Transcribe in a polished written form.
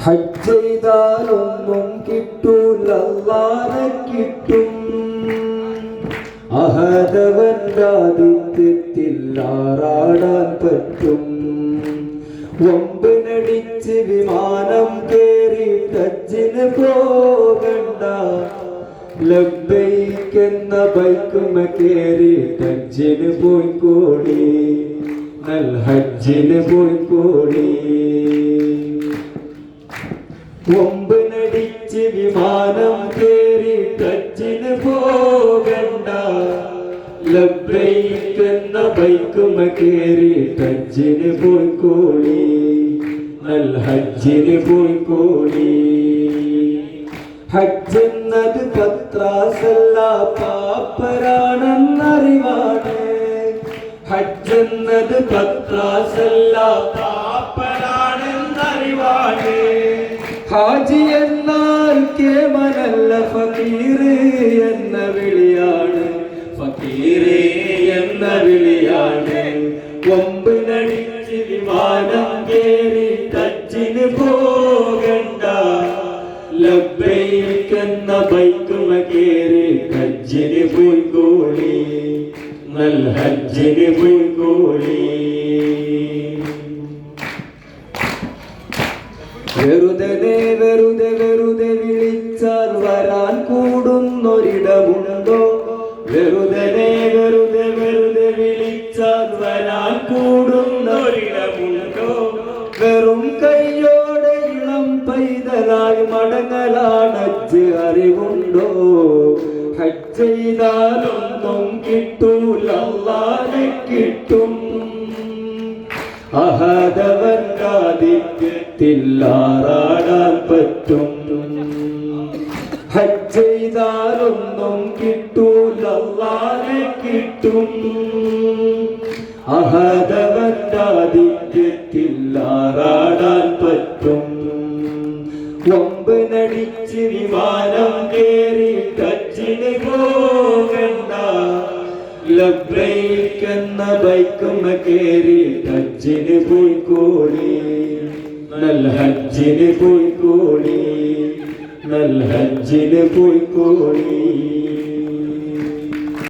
ഹജ്ജെയ്താലൊന്നും കിട്ടൂല, അല്ലാഹനെ കിട്ടും. അഹദവന്റെ ആതിഥ്യത്തിൽ ആറാടാൻ പറ്റും. വമ്പിനടിച്ച് വിമാനം കേറി ഹജ്ജിന് പോകണ്ട, ലബ്ബൈക്കെന്ന ബൈക്കുമ കേറി ഹജ്ജിന് പോയിക്കോടി, നൽ ഹജ്ജിന് പോയിക്കോടി. വമ്പിനടിച്ച് വിമാനം കേറി ഹജ്ജിന് പോകണ്ട, ലബ്ബൈക്കെന്ന ബൈക്കുമ കേറി ഹജ്ജിന് പോയിക്കോടി, നൽ ഹജ്ജിന് പോയിക്കോടി. ഹജ്ജെന്നത് പത്രാസല്ല, പാപ്പരാണെന്നറിവാണ്. ഹജ്ജെന്നത് പത്രാസല്ല, പാപ്പരാണെന്നറിവാണ്. ഹാജി എന്നാൽ കേമനല്ല, ഫക്കീർ എന്ന വിളിയാണ്, ഫക്കീർ എന്ന വിളിയാണ്. വമ്പിനടിച്ച് വിമാനം കേറി ഹജ്ജിന് പോകണ്ട, ലബ്ബൈക്കെന്ന ബൈക്കുമ കേറി ഹജ്ജിന് പോയിക്കോടി, നൽ ഹജ്ജിന് പോയിക്കോടി. വെറുതെ വെറുതെ വെറുതെ വിളിച്ചാൽ വരാൻ കൂടുന്നൊരിടമുണ്ടോ? വെറുതെ വെറുതെ വെറുതെ വിളിച്ചാൽ വരാൻ കൂടുന്നൊരിടമുണ്ടോ? വെറും കൈയോടെ ഇളം പൈതലായി മടങ്ങലാണ് ഹജ്ജ്, അറിവുണ്ടോ? ഹജ്ജ് ചെയ്താലൊന്നും കിട്ടൂല, അല്ലാഹനെ കിട്ടും. അഹദവന്റെ ആതിഥ്യത്തിൽ ആറാടാൻ പറ്റും. ഹജ്ജ് ചെയ്താലൊന്നും കിട്ടൂല, അല്ലാഹനെ കിട്ടും. അഹദവന്റെ ആതിഥ്യത്തിൽ ആറാടാൻ പറ്റും. വമ്പിനടിച്ച് വിമാനം കേറി ഹജ്ജിന് പോകണ്ട, ലബ്ബൈക്കെന്ന ബൈക്കുമ കേറി ഹജ്ജിന് പോയിക്കോടി, നൽ ഹജ്ജിന് പോയിക്കോടി, നൽ ഹജ്ജിന് പോയിക്കോടി.